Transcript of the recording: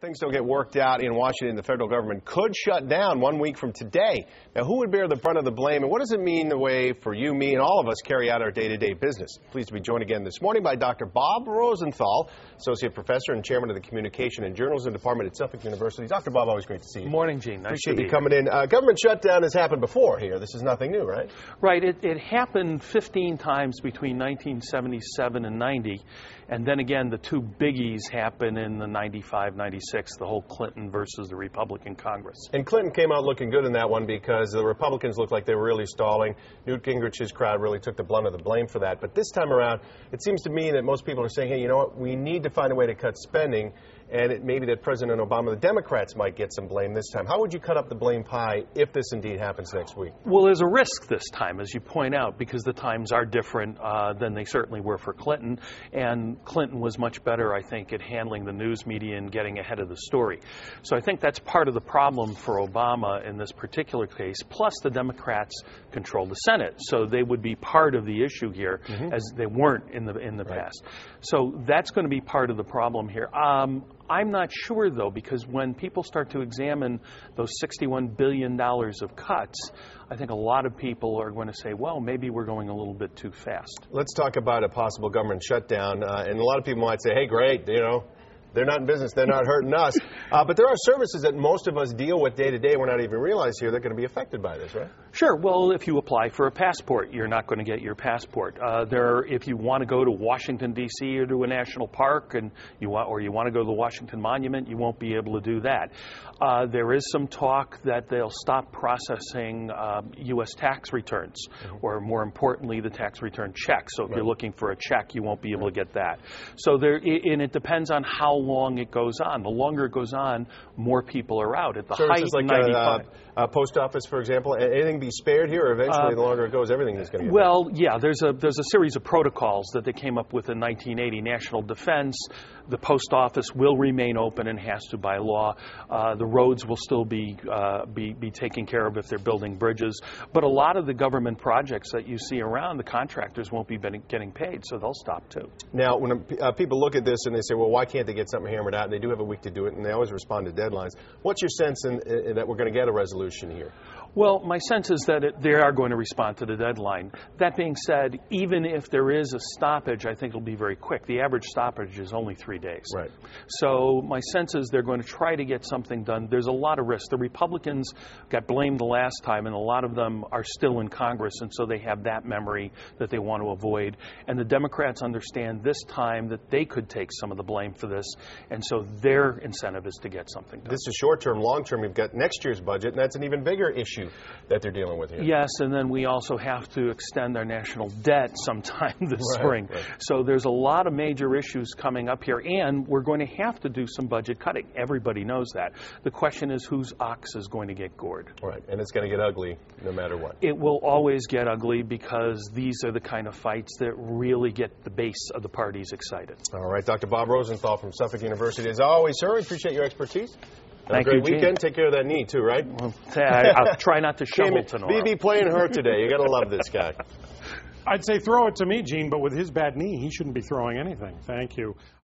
Things don't get worked out in Washington, the federal government could shut down 1 week from today. Now, who would bear the brunt of the blame, and what does it mean the way for you, me, and all of us carry out our day-to-day business? Pleased to be joined again this morning by Dr. Bob Rosenthal, Associate Professor and Chairman of the Communication and Journalism Department at Suffolk University. Dr. Bob, always great to see you. Morning, Gene. Nice Appreciate to you be coming in. Government shutdown has happened before here. This is nothing new, right? Right. It happened 15 times between 1977 and 90. And then again, the two biggies happen in the 95, 96, the whole Clinton versus the Republican Congress. And Clinton came out looking good in that one because the Republicans looked like they were really stalling. Newt Gingrich's crowd really took the blunt of the blame for that. But this time around, it seems to me that most people are saying, hey, you know what, we need to find a way to cut spending. And it may be that President Obama, the Democrats might get some blame this time. How would you cut up the blame pie if this indeed happens next week? Well, there's a risk this time, as you point out, because the times are different than they certainly were for Clinton. And Clinton was much better, I think, at handling the news media and getting ahead of the story. So I think that's part of the problem for Obama in this particular case. Plus, the Democrats control the Senate, so they would be part of the issue here, as they weren't in the past. So that's going to be part of the problem here. I'm not sure, though, because when people start to examine those $61 billion of cuts, I think a lot of people are going to say, well, maybe we're going a little bit too fast. Let's talk about a possible government shutdown. And a lot of people might say, hey, great, you know, they're not in business, they're not hurting us. But there are services that most of us deal with day to day we're not even realize here they're going to be affected by this, right? Sure. Well, if you apply for a passport, you're not going to get your passport. If you want to go to Washington, D.C. or to a national park and you want to go to the Washington Monument, you won't be able to do that. There is some talk that they'll stop processing U.S. tax returns, or more importantly, the tax return check. So if you're looking for a check, you won't be able to get that. So and it depends on how long it goes on. The longer it goes on, more people are out. At the height, like 95. Post office, for example, anything be spared here, or eventually the longer it goes, everything is going to get well, yeah, there's a series of protocols that they came up with in 1980. National defense, the post office will remain open and has to by law. The roads will still be taken care of if they're building bridges. But a lot of the government projects that you see around, the contractors won't be getting paid, so they'll stop too. Now, when people look at this and they say, well, why can't they get something hammered out? And they do have a week to do it, and they always respond to deadlines. What's your sense that we're going to get a resolution here? Well, my sense is that they are going to respond to the deadline. That being said, even if there is a stoppage, I think it'll be very quick. The average stoppage is only 3 days. Right. So my sense is they're going to try to get something done. There's a lot of risk. The Republicans got blamed the last time, and a lot of them are still in Congress, and so they have that memory that they want to avoid. And the Democrats understand this time that they could take some of the blame for this, and so their incentive is to get something done. This is short-term. Long-term, we've got next year's budget, and that's an even bigger issue that they're dealing with here. Yes, and then we also have to extend our national debt sometime this spring. Right. So there's a lot of major issues coming up here, and we're going to have to do some budget cutting. Everybody knows that. The question is whose ox is going to get gored. Right, and it's going to get ugly no matter what. It will always get ugly because these are the kind of fights that really get the base of the parties excited. All right, Dr. Bob Rosenthal from Suffolk University. As always, sir, we appreciate your expertise. Thank Have a you, great weekend. Take care of that knee, too, right? Well, I'll try not to shovel tomorrow. BB playing hurt today. You got to love this guy. I'd say throw it to me, Gene, but with his bad knee, he shouldn't be throwing anything. Thank you.